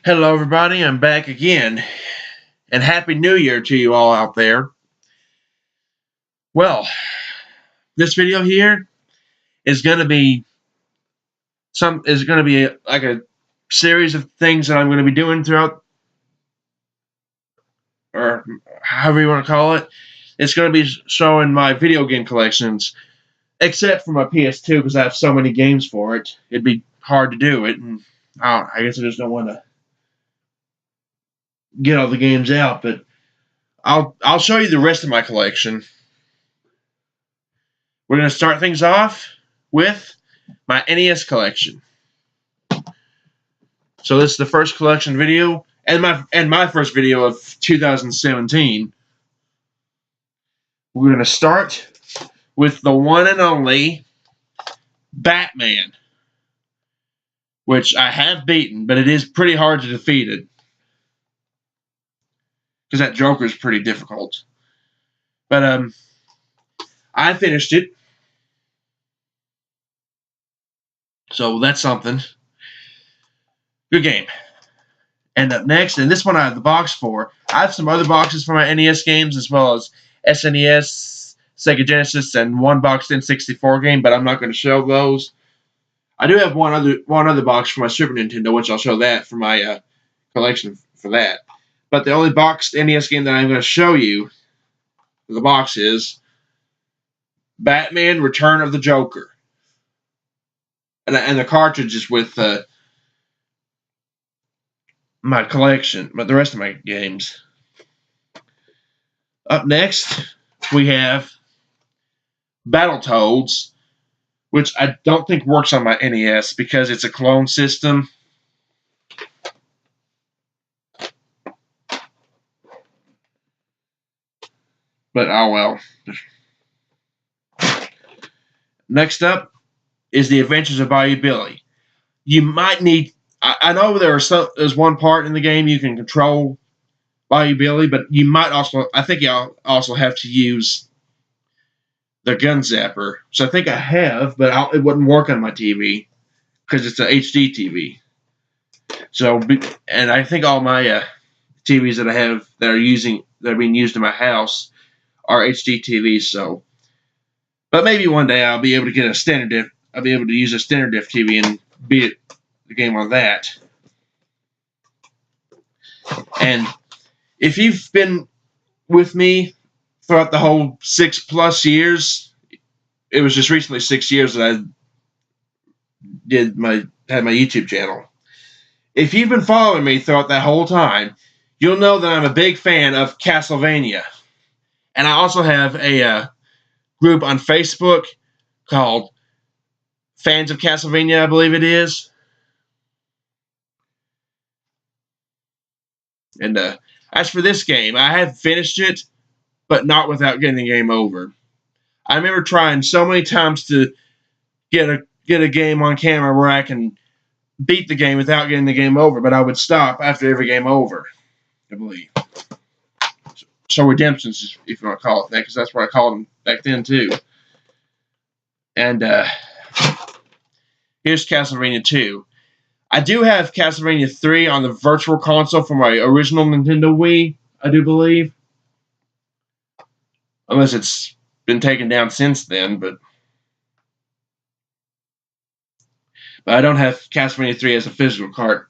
Hello, everybody. I'm back again, and Happy New Year to you all out there. Well, this video here is going to be like a series of things that I'm going to be doing throughout, or however you want to call it. It's going to be showing my video game collections, except for my PS2 because I have so many games for it. It'd be hard to do it, and I guess I just don't want to get all the games out. But I'll show you the rest of my collection. We're going to start things off with my NES collection. So this is the first collection video and my first video of 2017. We're going to start with the one and only Batman, which I have beaten, but it is pretty hard to defeat it because that Joker is pretty difficult. But I finished it, so that's something. Good game. And up next, and this one I have the box for. I have some other boxes for my NES games as well as SNES, Sega Genesis, and one boxed N64 game, but I'm not going to show those. I do have one other box for my Super Nintendo, which I'll show that for my collection for that. But the only boxed NES game that I'm going to show you, the box is Batman: Return of the Joker, and the cartridge is with my collection, but the rest of my games. Up next, we have Battletoads, which I don't think works on my NES because it's a clone system. But oh well. Next up is The Adventures of Bayou Billy. You might need... I know there's one part in the game you can control Bayou Billy, but you might also... I think you'll also have to use the gun zapper. So I think I have, but it wouldn't work on my TV because it's an HD TV. So, and I think all my TVs that I have that are being used in my house are HD TVs. So, but maybe one day I'll be able to get a standard diff. I'll be able to use a standard diff TV and beat the game on that. And if you've been with me throughout the whole 6+ years, it was just recently 6 years that I had my YouTube channel. If you've been following me throughout that whole time, you'll know that I'm a big fan of Castlevania. And I also have a group on Facebook called Fans of Castlevania, I believe it is. And as for this game, I have finished it, but not without getting the game over. I remember trying so many times to get a game on camera where I can beat the game without getting the game over, but I would stop after every game over, I believe. So redemptions, if you want to call it that, because that's what I called them back then too. And here's Castlevania 2. I do have Castlevania 3 on the Virtual Console for my original Nintendo Wii, I do believe. Unless it's been taken down since then, but I don't have Castlevania 3 as a physical cart.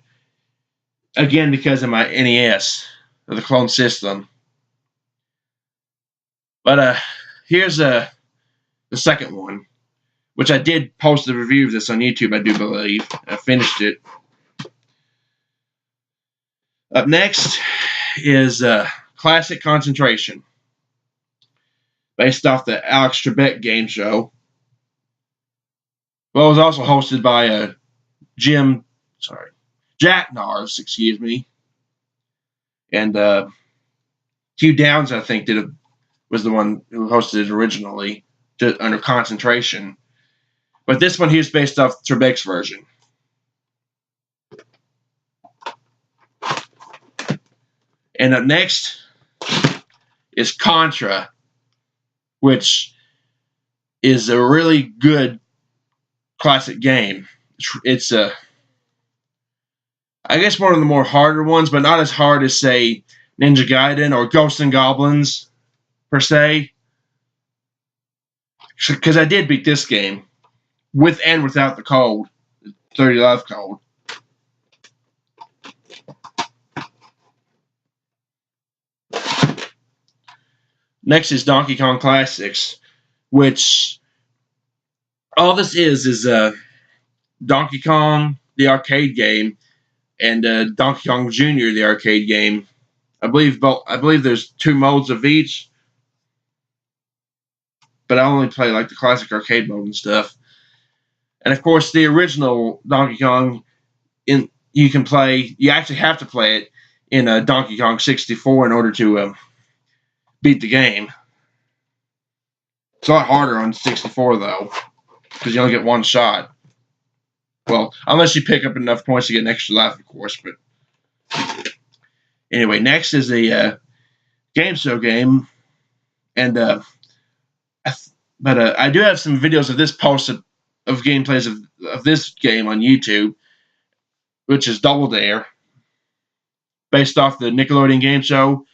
Again, because of my NES, or the clone system. But here's the second one, which I did post a review of this on YouTube, I do believe. I finished it. Up next is Classic Concentration, based off the Alex Trebek game show. Well, it was also hosted by Jack Nars, excuse me. And Hugh Downs, I think, was the one who hosted it originally under Concentration. But this one here is based off Trebek's version. And up next is Contra, which is a really good classic game. It's I guess one of the more harder ones, but not as hard as, say, Ninja Gaiden or Ghosts and Goblins, per se. Because I did beat this game, with and without the code, 30 Life code. Next is Donkey Kong Classics, which all this is Donkey Kong, the arcade game, and Donkey Kong Jr., the arcade game. I believe there's 2 modes of each, but I only play like the classic arcade mode and stuff. And of course, the original Donkey Kong, you actually have to play it in Donkey Kong 64 in order to beat the game. It's a lot harder on 64 though, because you only get one shot. Well, unless you pick up enough points to get an extra life, of course. But anyway, next is a game show game, and I do have some videos of this posted of gameplays of this game on YouTube, which is Double Dare, based off the Nickelodeon game show,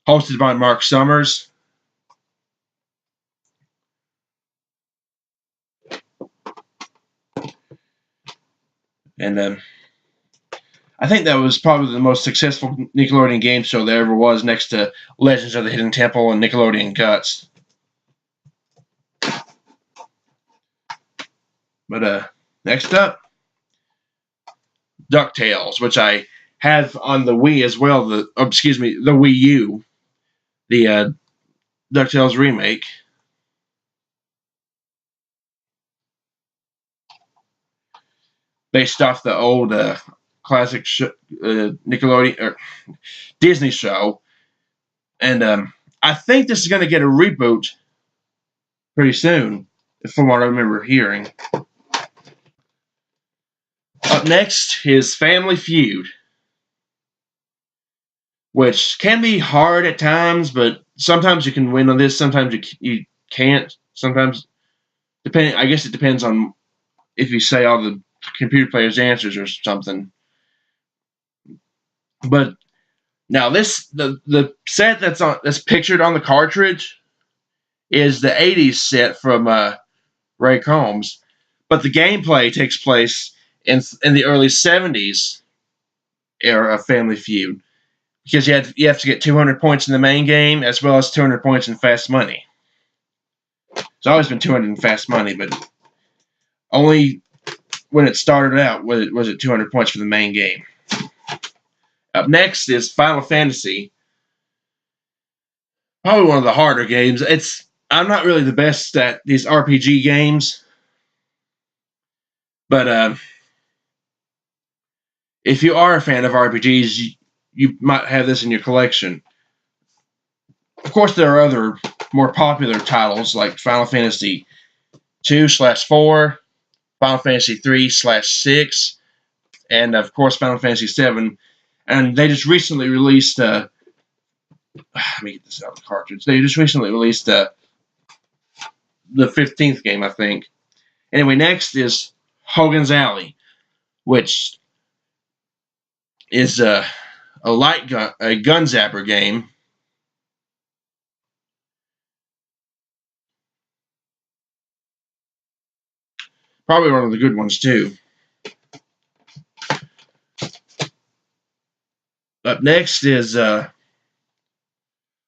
hosted by Mark Summers. And I think that was probably the most successful Nickelodeon game show there ever was, next to Legends of the Hidden Temple and Nickelodeon Guts. But next up, DuckTales, which I have on the Wii as well. The Wii U, the DuckTales remake. Based off the old classic Nickelodeon or Disney show, and I think this is going to get a reboot pretty soon, from what I remember hearing. Up next is Family Feud, which can be hard at times, but sometimes you can win on this. Sometimes you can't. Sometimes, I guess it depends on if you say all the computer players' answers or something. But now the set that's pictured on the cartridge is the '80s set from Ray Combs, but the gameplay takes place in the early '70s era of Family Feud, because you have to get 200 points in the main game as well as 200 points in Fast Money. It's always been 200 in Fast Money, but only when it started out was it 200 points for the main game. Up next is Final Fantasy. Probably one of the harder games. I'm not really the best at these RPG games, but if you are a fan of RPGs, you might have this in your collection. Of course, there are other more popular titles like Final Fantasy 2/4, Final Fantasy 3/6, and of course Final Fantasy 7. And they just recently released. Let me get this out of the cartridge. They just recently released the 15th game, I think. Anyway, next is Hogan's Alley, which is a gun zapper game. Probably one of the good ones too. Up next is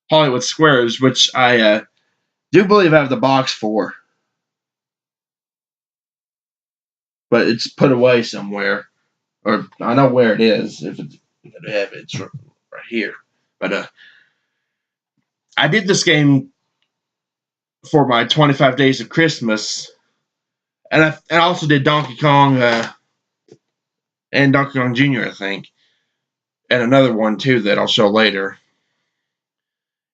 Hollywood Squares, which I do believe I have the box for, but it's put away somewhere, or I know where it is. If I have it, it's right here. But I did this game for my 25 Days of Christmas, and I also did Donkey Kong and Donkey Kong Jr., I think, and another one too that I'll show later.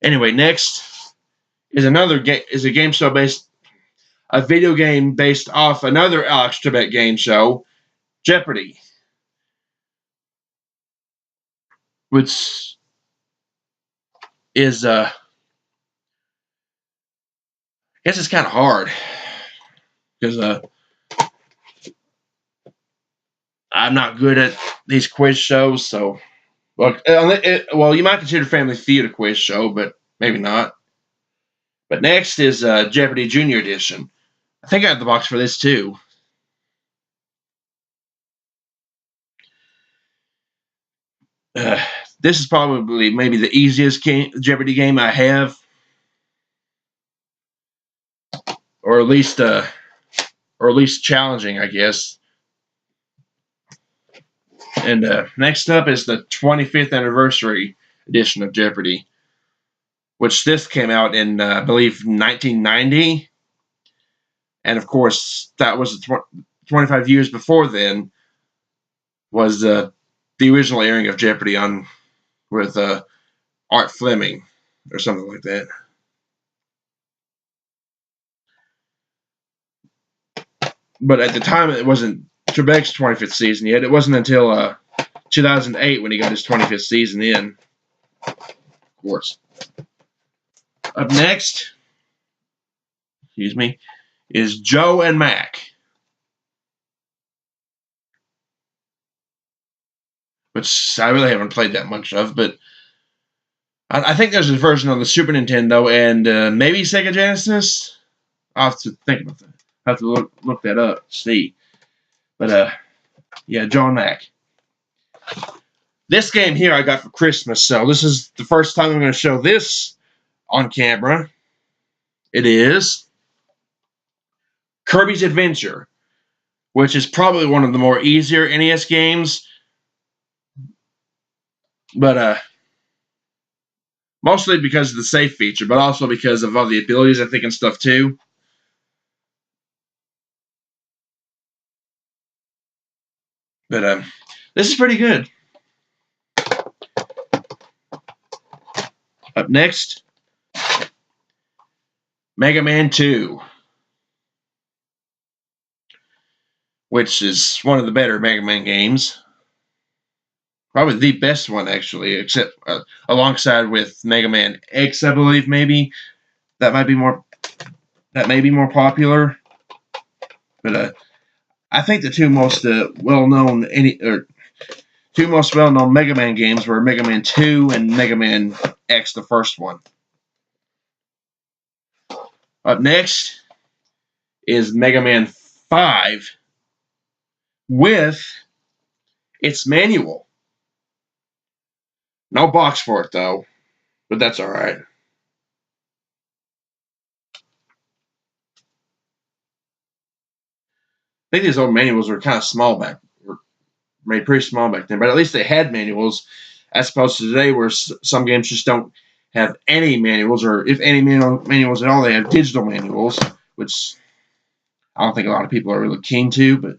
Anyway, next is a video game based off another Alex Trebek game show, Jeopardy, which is I guess it's kind of hard because I'm not good at these quiz shows, so well, you might consider Family Feud a quiz show, but maybe not. But next is Jeopardy Junior Edition. I think I have the box for this too. Uh, this is probably maybe the easiest Jeopardy game I have, or at least challenging, I guess. And next up is the 25th anniversary edition of Jeopardy, which this came out in, I believe, 1990. And of course, that was 25 years before then, was the original airing of Jeopardy on with Art Fleming or something like that. But at the time, it wasn't Trebek's 25th season yet. It wasn't until 2008 when he got his 25th season in. Of course. Up next, is Joe and Mac, which I really haven't played that much of, but I think there's a version on the Super Nintendo and maybe Sega Genesis. I'll have to think about that. I'll have to look that up, see. But yeah, Joe and Mac. This game here I got for Christmas, so this is the first time I'm going to show this on camera. It is Kirby's Adventure, which is probably one of the more easier NES games, but mostly because of the save feature, but also because of all the abilities, I think, and stuff too. But this is pretty good. Up next, Mega Man 2, which is one of the better Mega Man games. Probably the best one, actually, except alongside with Mega Man X, I believe, maybe. That may be more popular. But I think the two most well-known Mega Man games were Mega Man 2 and Mega Man X, the first one. Up next is Mega Man 5 with its manual. No box for it, though, but that's all right. I think these old manuals were kind of small were made pretty small back then, but at least they had manuals, as opposed to today where some games just don't have any manuals, or if any manuals at all, they have digital manuals, which I don't think a lot of people are really keen to, but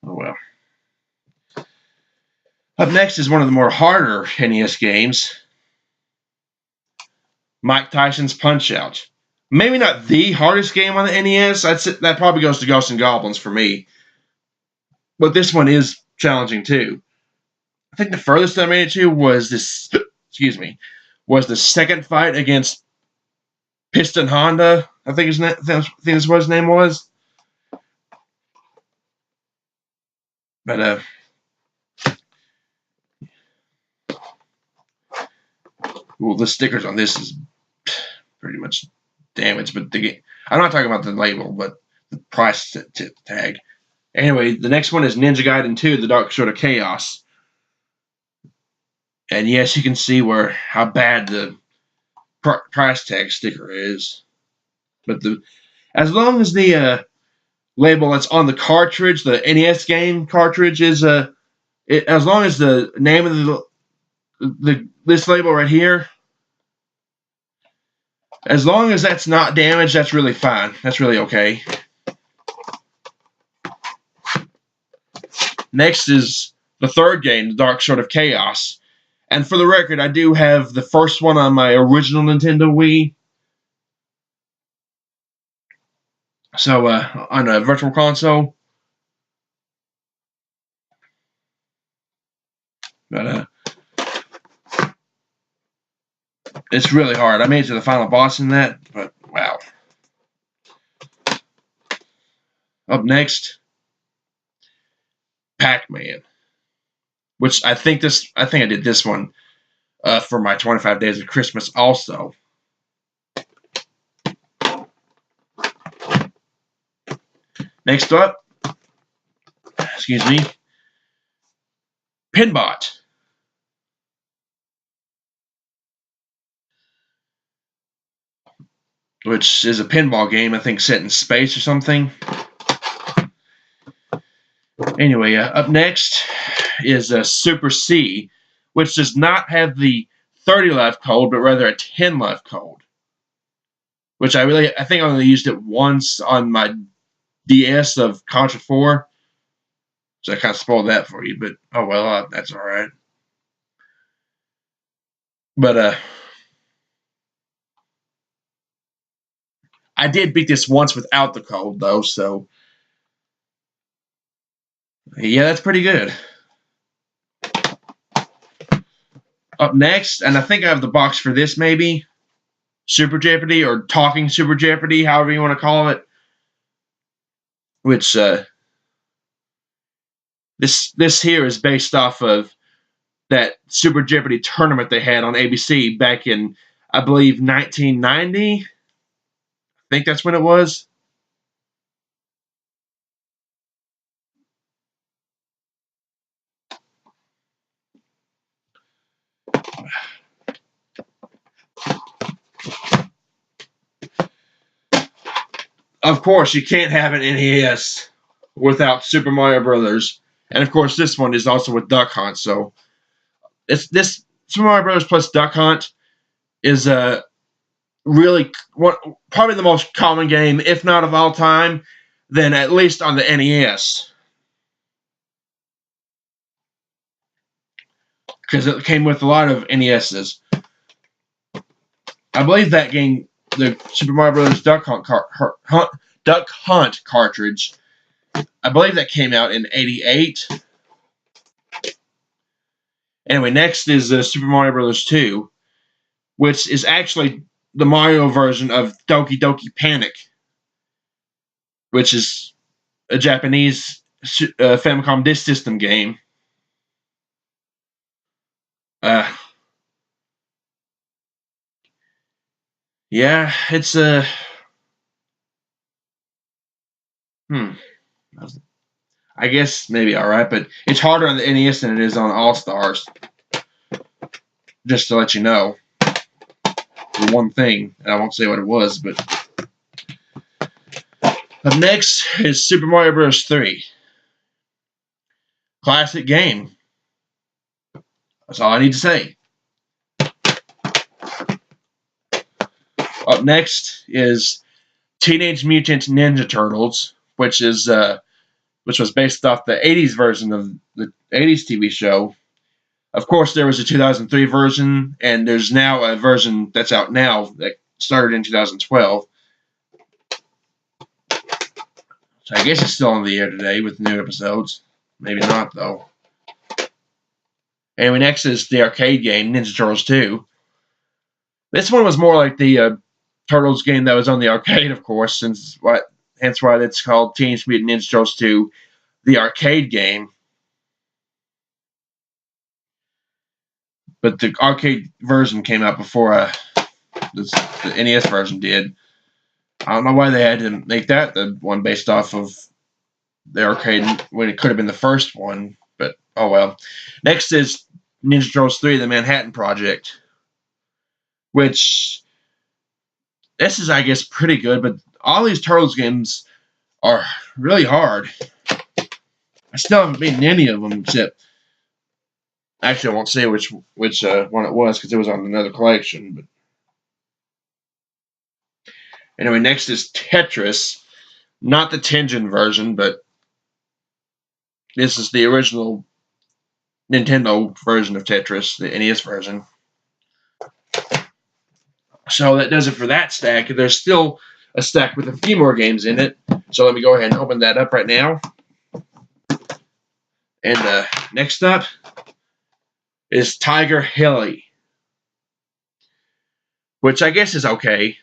oh well. Up next is one of the more harder NES games, Mike Tyson's Punch-Out. Maybe not the hardest game on the NES. That probably goes to Ghosts and Goblins for me. But this one is challenging too. I think the furthest I made it to was this. Was the second fight against Piston Honda. I think this what his name was. But well, the stickers on this is pretty much damaged. But I'm not talking about the label, but the price tag. Anyway, the next one is Ninja Gaiden 2: The Dark Sword of Chaos. And yes, you can see how bad the price tag sticker is. But as long as the label that's on the cartridge, the NES game cartridge, is as long as the name of this label right here, as long as that's not damaged, that's really fine. That's really okay. Next is the third game, The Dark Sword of Chaos. And for the record, I do have the first one on my original Nintendo Wii. So, on a virtual console. But it's really hard. I made it to the final boss in that, but wow. Up next, Pac-Man, which I think I did this one for my 25 Days of Christmas also. Next up, excuse me, Pinbot, which is a pinball game, I think set in space or something. Anyway, up next is Super C, which does not have the 30 life code, but rather a 10 life code. Which I think I only used it once on my DS of Contra 4. So I kind of spoiled that for you, but oh well, that's alright. But I did beat this once without the code, though, so yeah, that's pretty good. Up next, and I think I have the box for this, maybe Super Jeopardy or Talking Super Jeopardy, however you want to call it. Which this here is based off of that Super Jeopardy tournament they had on ABC back in, I believe, 1990. I think that's when it was. Of course, you can't have an NES without Super Mario Brothers, and of course, this one is also with Duck Hunt. So, it's this Super Mario Brothers plus Duck Hunt is really probably the most common game, if not of all time, then at least on the NES, because it came with a lot of NESs. I believe that game, the Super Mario Brothers Duck Hunt cartridge, I believe that came out in '88. Anyway, next is Super Mario Brothers 2, which is actually the Mario version of Doki Doki Panic, which is a Japanese Famicom Disk System game. Yeah, it's a I guess maybe alright, but it's harder on the NES than it is on All Stars. Just to let you know. The one thing, and I won't say what it was, but up next is Super Mario Bros. 3. Classic game. That's all I need to say. Up next is Teenage Mutant Ninja Turtles, which was based off the '80s version of the '80s TV show. Of course, there was a 2003 version, and there's now a version that's out now that started in 2012. So I guess it's still on the air today with new episodes. Maybe not, though. Anyway, next is the arcade game, Ninja Turtles 2. This one was more like the Turtles game that was on the arcade, of course, hence why it's called Teenage Mutant Ninja Turtles 2, the arcade game. But the arcade version came out before the NES version did. I don't know why they had to make that the one based off of the arcade when it could have been the first one, but oh well. Next is Ninja Turtles 3, The Manhattan Project, which this is, I guess, pretty good, but all these Turtles games are really hard. I still haven't beaten any of them except... Actually, I won't say which one it was because it was on another collection. But anyway, next is Tetris. Not the Tengen version, but this is the original Nintendo version of Tetris, the NES version. So that does it for that stack. There's still a stack with a few more games in it. So let me go ahead and open that up right now. And next up is Tiger Hilly, which I guess is okay.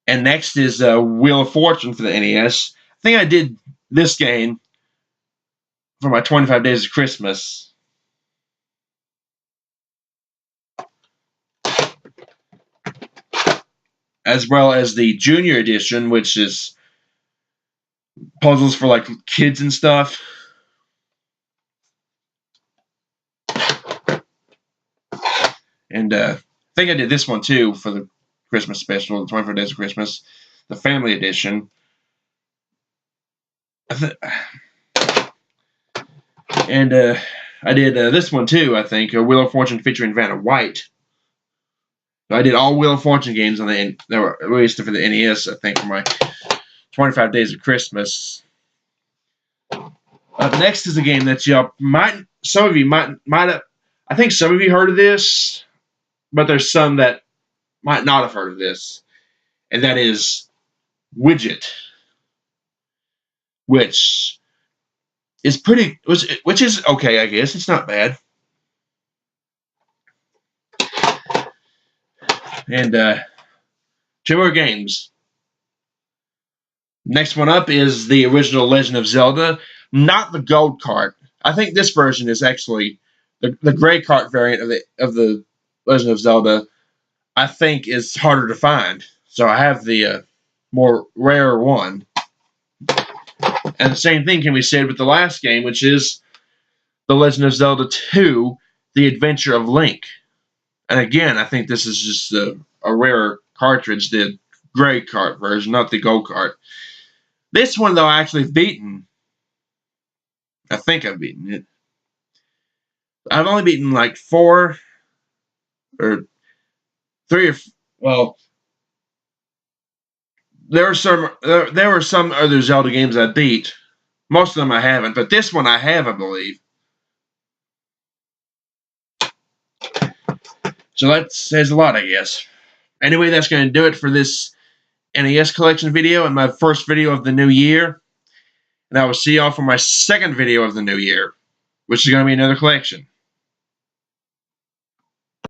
And And next is Wheel of Fortune for the NES. I think I did this game for my 25 Days of Christmas. As well as the Junior Edition, which is puzzles for like kids and stuff. And I think I did this one too for the Christmas special, the 25 Days of Christmas, the Family Edition. And I did this one too, I think, Wheel of Fortune featuring Vanna White. So I did all Wheel of Fortune games on that were released for the NES, I think, for my 25 Days of Christmas. Up next is a game that some of you might have, I think some of you heard of this, but there's some that might not have heard of this, and that is Widget, which is which is okay, I guess. It's not bad. And two more games. Next one up is the original Legend of Zelda, not the gold cart. I think this version is actually the gray cart variant of the Legend of Zelda. I think is harder to find, so I have the more rare one. And the same thing can be said with the last game, which is The Legend of Zelda 2: The Adventure of Link. And again, I think this is just a rare cartridge, the gray cart version, not the gold cart. This one, though, I actually have beaten. I think I've beaten it. I've only beaten like 4 or 3 or well. There were some other Zelda games I beat. Most of them I haven't, but this one I have, I believe. So that says a lot, I guess. Anyway, that's going to do it for this NES collection video and my first video of the new year. And I will see y'all for my second video of the new year, which is going to be another collection.